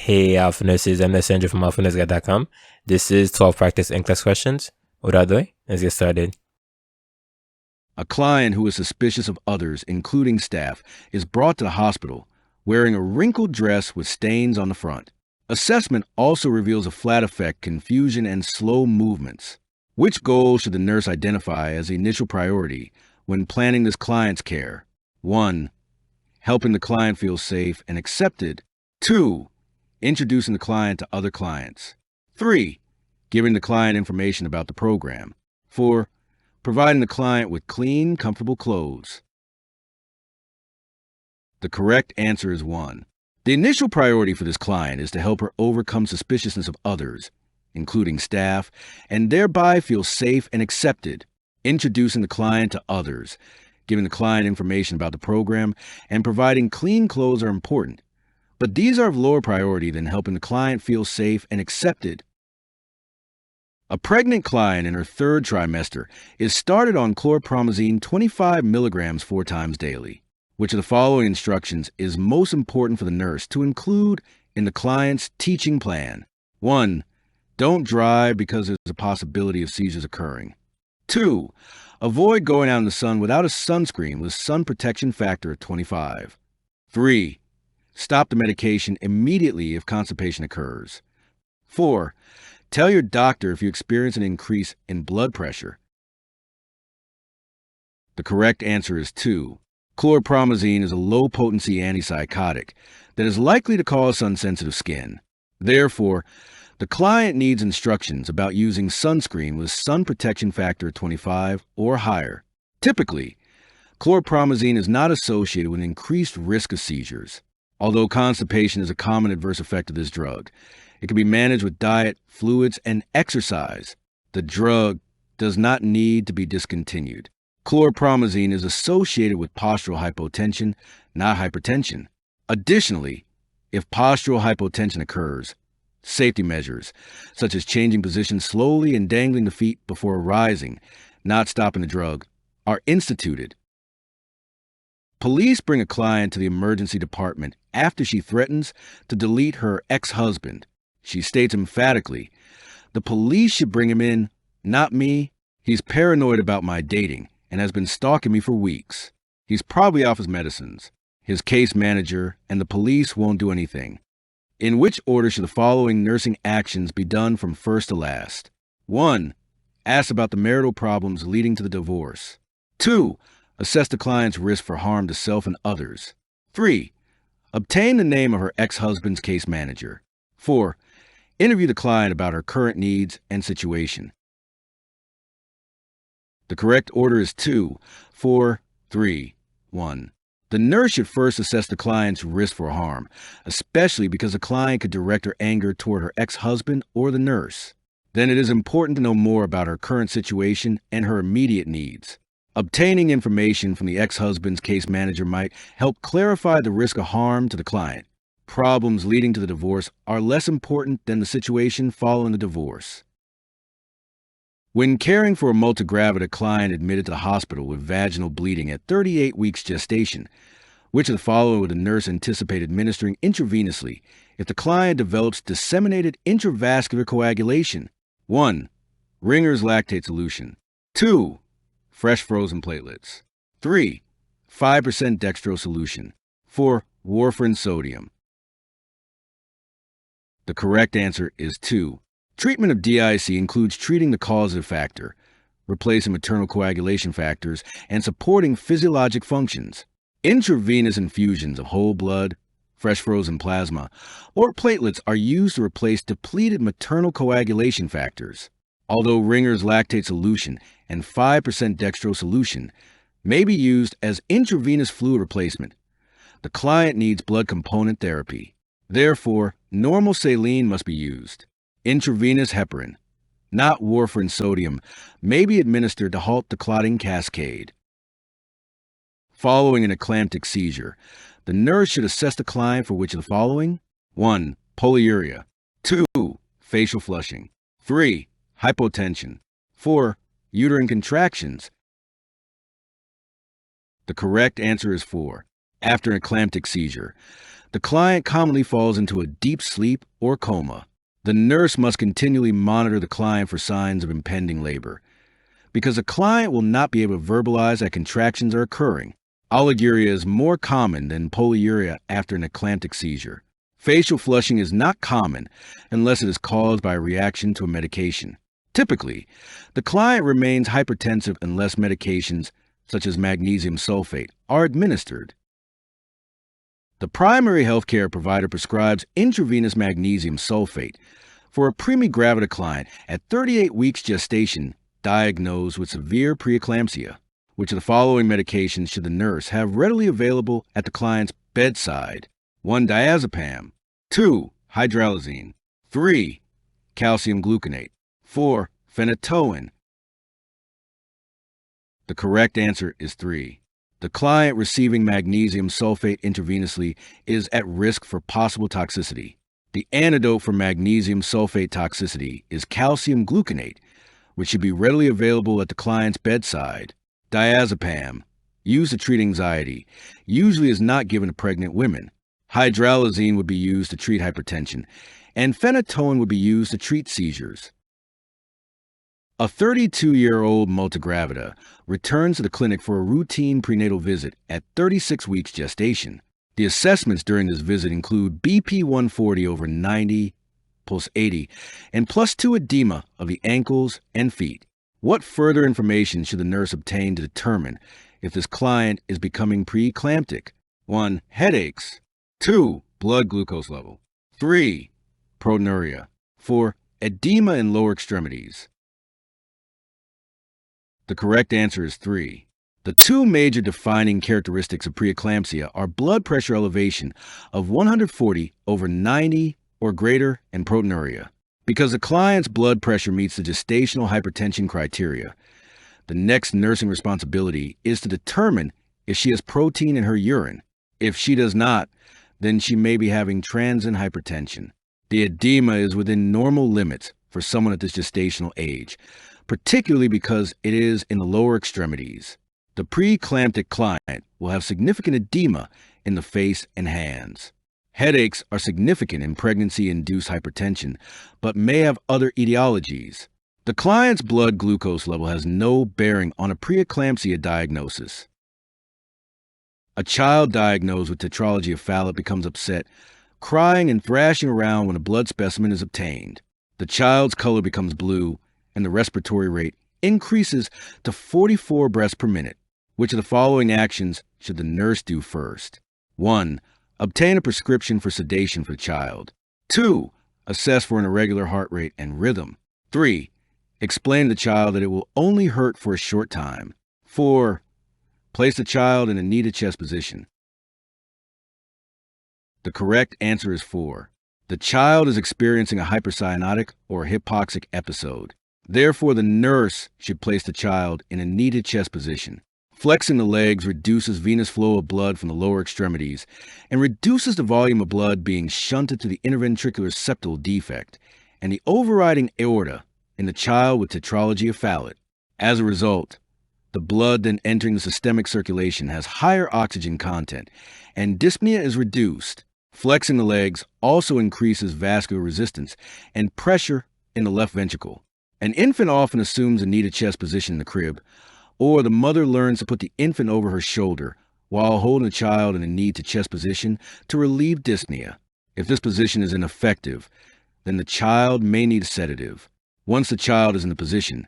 Hey, Alpha Nurses, I'm Licensure from alphanurseguide.com. This is 12 practice NCLEX questions. Without delay, let's get started. A client who is suspicious of others, including staff, is brought to the hospital wearing a wrinkled dress with stains on the front. Assessment also reveals a flat effect, confusion, and slow movements. Which goal should the nurse identify as the initial priority when planning this client's care? 1. Helping the client feel safe and accepted. 2. Introducing the client to other clients. 3. Giving the client information about the program. 4. Providing the client with clean, comfortable clothes. The correct answer is 1. The initial priority for this client is to help her overcome suspiciousness of others, including staff, and thereby feel safe and accepted. Introducing the client to others, giving the client information about the program, and providing clean clothes are important. But these are of lower priority than helping the client feel safe and accepted. A pregnant client in her 3rd trimester is started on chlorpromazine 25 milligrams 4 times daily. Which of the following instructions is most important for the nurse to include in the client's teaching plan? 1. Don't drive because there's a possibility of seizures occurring. 2. Avoid going out in the sun without a sunscreen with sun protection factor of 25. 3. Stop the medication immediately if constipation occurs. 4. Tell your doctor if you experience an increase in blood pressure. The correct answer is 2. Chlorpromazine is a low-potency antipsychotic that is likely to cause sun-sensitive skin. Therefore, the client needs instructions about using sunscreen with sun protection factor 25 or higher. Typically, chlorpromazine is not associated with an increased risk of seizures. Although constipation is a common adverse effect of this drug, it can be managed with diet, fluids, and exercise. The drug does not need to be discontinued. Chlorpromazine is associated with postural hypotension, not hypertension. Additionally, if postural hypotension occurs, safety measures, such as changing position slowly and dangling the feet before rising, not stopping the drug, are instituted. Police bring a client to the emergency department after she threatens to delete her ex-husband. She states emphatically, "The police should bring him in, not me. He's paranoid about my dating and has been stalking me for weeks. He's probably off his medicines. His case manager and the police won't do anything." In which order should the following nursing actions be done from first to last? 1. Ask about the marital problems leading to the divorce. 2. Assess the client's risk for harm to self and others. 3. Obtain the name of her ex-husband's case manager. 4. Interview the client about her current needs and situation. The correct order is 2, 4, 3, 1. The nurse should first assess the client's risk for harm, especially because the client could direct her anger toward her ex-husband or the nurse. Then it is important to know more about her current situation and her immediate needs. Obtaining information from the ex-husband's case manager might help clarify the risk of harm to the client. Problems leading to the divorce are less important than the situation following the divorce. When caring for a multigravida client admitted to the hospital with vaginal bleeding at 38 weeks gestation, which of the following would the nurse anticipate administering intravenously if the client develops disseminated intravascular coagulation? 1. Ringer's lactate solution. 2. Fresh frozen platelets. 3. 5% dextrose solution. 4. Warfarin sodium. The correct answer is 2. Treatment of DIC includes treating the causative factor, replacing maternal coagulation factors, and supporting physiologic functions. Intravenous infusions of whole blood, fresh frozen plasma, or platelets are used to replace depleted maternal coagulation factors. Although Ringer's lactate solution and 5% dextrose solution may be used as intravenous fluid replacement, the client needs blood component therapy. Therefore, normal saline must be used. Intravenous heparin, not warfarin sodium, may be administered to halt the clotting cascade. Following an eclamptic seizure, the nurse should assess the client for which of the following? 1. Polyuria. 2. Facial flushing. 3. Hypotension. 4. Uterine contractions. The correct answer is 4. After an eclamptic seizure, The client commonly falls into a deep sleep or coma. The nurse must continually monitor the client for signs of impending labor. Because the client will not be able to verbalize that contractions are occurring, oliguria is more common than polyuria after an eclamptic seizure. Facial flushing is not common unless it is caused by a reaction to a medication. Typically, the client remains hypertensive unless medications, such as magnesium sulfate, are administered. The primary healthcare provider prescribes intravenous magnesium sulfate for a premigravida client at 38 weeks gestation diagnosed with severe preeclampsia. Which of the following medications should the nurse have readily available at the client's bedside? 1. Diazepam. 2. Hydralazine. 3. Calcium gluconate. 4. Phenytoin. The correct answer is 3. The client receiving magnesium sulfate intravenously is at risk for possible toxicity. The antidote for magnesium sulfate toxicity is calcium gluconate, which should be readily available at the client's bedside. Diazepam, used to treat anxiety, usually is not given to pregnant women. Hydralazine would be used to treat hypertension, and phenytoin would be used to treat seizures. A 32-year-old multigravida returns to the clinic for a routine prenatal visit at 36 weeks gestation. The assessments during this visit include BP 140 over 90, pulse 80, and +2 edema of the ankles and feet. What further information should the nurse obtain to determine if this client is becoming preeclamptic? 1. Headaches. 2. Blood glucose level. 3. Proteinuria. 4. Edema in lower extremities. The correct answer is 3. The two major defining characteristics of preeclampsia are blood pressure elevation of 140 over 90 or greater and proteinuria. Because the client's blood pressure meets the gestational hypertension criteria, the next nursing responsibility is to determine if she has protein in her urine. If she does not, then she may be having transient hypertension. The edema is within normal limits for someone at this gestational age, particularly because it is in the lower extremities. The preeclamptic client will have significant edema in the face and hands. Headaches are significant in pregnancy-induced hypertension, but may have other etiologies. The client's blood glucose level has no bearing on a preeclampsia diagnosis. A child diagnosed with tetralogy of Fallot becomes upset, crying and thrashing around when a blood specimen is obtained. The child's color becomes blue, and the respiratory rate increases to 44 breaths per minute. Which of the following actions should the nurse do first? 1. Obtain a prescription for sedation for the child. 2. Assess for an irregular heart rate and rhythm. 3. Explain to the child that it will only hurt for a short time. 4. Place the child in a kneaded chest position. The correct answer is 4. The child is experiencing a hypercyanotic or hypoxic episode. Therefore, the nurse should place the child in a kneaded chest position. Flexing the legs reduces venous flow of blood from the lower extremities and reduces the volume of blood being shunted to the interventricular septal defect and the overriding aorta in the child with tetralogy of Fallot. As a result, the blood then entering the systemic circulation has higher oxygen content and dyspnea is reduced. Flexing the legs also increases vascular resistance and pressure in the left ventricle. An infant often assumes a kneaded chest position in the crib, or the mother learns to put the infant over her shoulder while holding the child in a knee to chest position to relieve dyspnea. If this position is ineffective, then the child may need a sedative. Once the child is in the position,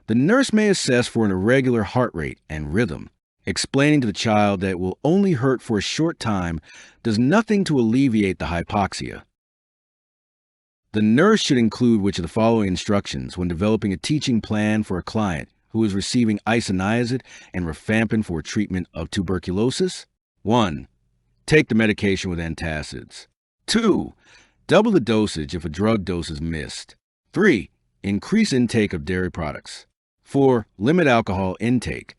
the nurse may assess for an irregular heart rate and rhythm. Explaining to the child that it will only hurt for a short time does nothing to alleviate the hypoxia. The nurse should include which of the following instructions when developing a teaching plan for a client who is receiving isoniazid and rifampin for treatment of tuberculosis? 1. Take the medication with antacids. 2. Double the dosage if a drug dose is missed. 3. Increase intake of dairy products. 4. Limit alcohol intake.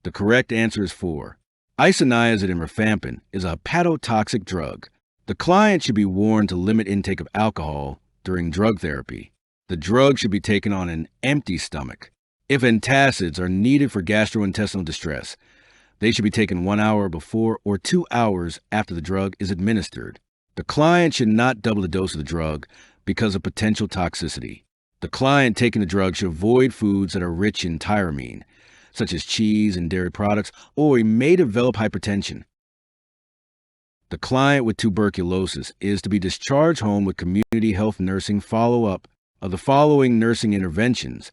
The correct answer is 4. Isoniazid and rifampin is a hepatotoxic drug. The client should be warned to limit intake of alcohol during drug therapy. The drug should be taken on an empty stomach. If antacids are needed for gastrointestinal distress, They should be taken 1 hour before or 2 hours after the drug is administered. The client should not double the dose of the drug because of potential toxicity. The client taking the drug should avoid foods that are rich in tyramine, such as cheese and dairy products, or he may develop hypertension. The client with tuberculosis is to be discharged home with community health nursing follow-up of the following nursing interventions,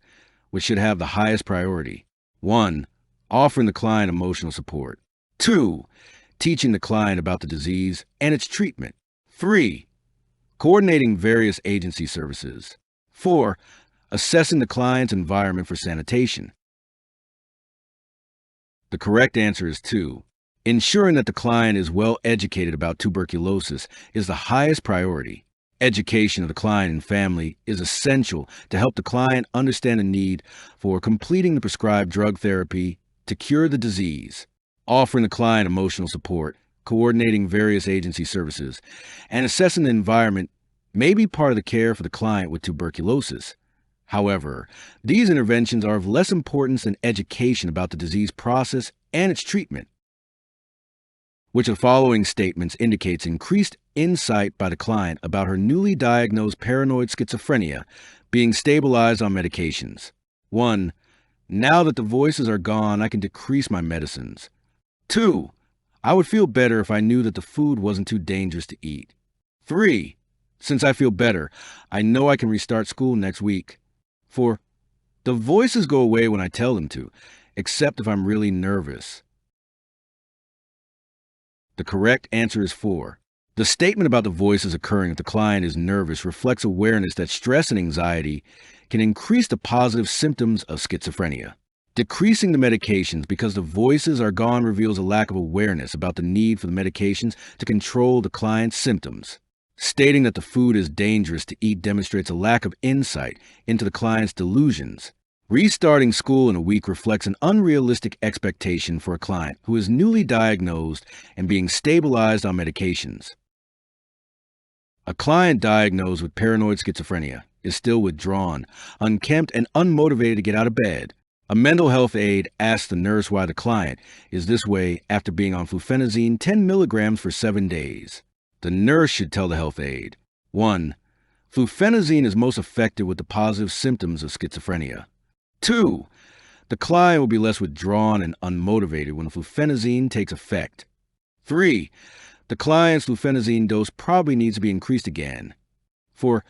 which should have the highest priority. 1. Offering the client emotional support. 2. Teaching the client about the disease and its treatment. 3. Coordinating various agency services. 4. Assessing the client's environment for sanitation. The correct answer is 2. Ensuring that the client is well educated about tuberculosis is the highest priority. Education of the client and family is essential to help the client understand the need for completing the prescribed drug therapy to cure the disease. Offering the client emotional support, coordinating various agency services, and assessing the environment may be part of the care for the client with tuberculosis. However, these interventions are of less importance than education about the disease process and its treatment. Which of the following statements indicates increased insight by the client about her newly diagnosed paranoid schizophrenia being stabilized on medications? 1. Now that the voices are gone, I can decrease my medicines. 2. I would feel better if I knew that the food wasn't too dangerous to eat. 3. Since I feel better, I know I can restart school next week. 4. The voices go away when I tell them to, except if I'm really nervous. The correct answer is 4. The statement about the voices occurring if the client is nervous reflects awareness that stress and anxiety can increase the positive symptoms of schizophrenia. Decreasing the medications because the voices are gone reveals a lack of awareness about the need for the medications to control the client's symptoms. Stating that the food is dangerous to eat demonstrates a lack of insight into the client's delusions. Restarting school in a week reflects an unrealistic expectation for a client who is newly diagnosed and being stabilized on medications. A client diagnosed with paranoid schizophrenia is still withdrawn, unkempt, and unmotivated to get out of bed. A mental health aide asks the nurse why the client is this way after being on fluphenazine 10 milligrams for 7 days. The nurse should tell the health aide, 1. Fluphenazine is most effective with the positive symptoms of schizophrenia. 2. The client will be less withdrawn and unmotivated when fluphenazine takes effect. 3. The client's fluphenazine dose probably needs to be increased again. 4.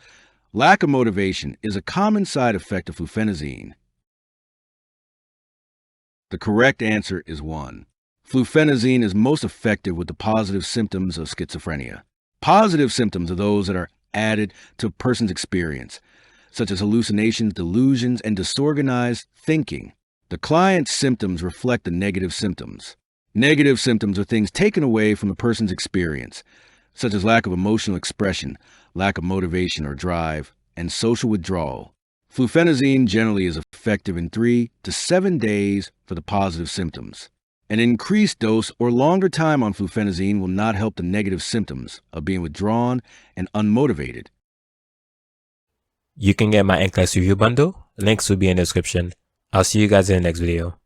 Lack of motivation is a common side effect of fluphenazine. The correct answer is 1. Fluphenazine is most effective with the positive symptoms of schizophrenia. Positive symptoms are those that are added to a person's experience, such as hallucinations, delusions, and disorganized thinking. The client's symptoms reflect the negative symptoms. Negative symptoms are things taken away from the person's experience, such as lack of emotional expression, lack of motivation or drive, and social withdrawal. Fluphenazine generally is effective in 3 to 7 days for the positive symptoms. An increased dose or longer time on fluphenazine will not help the negative symptoms of being withdrawn and unmotivated. You can get my NCLEX review bundle. Links will be in the description. I'll see you guys in the next video.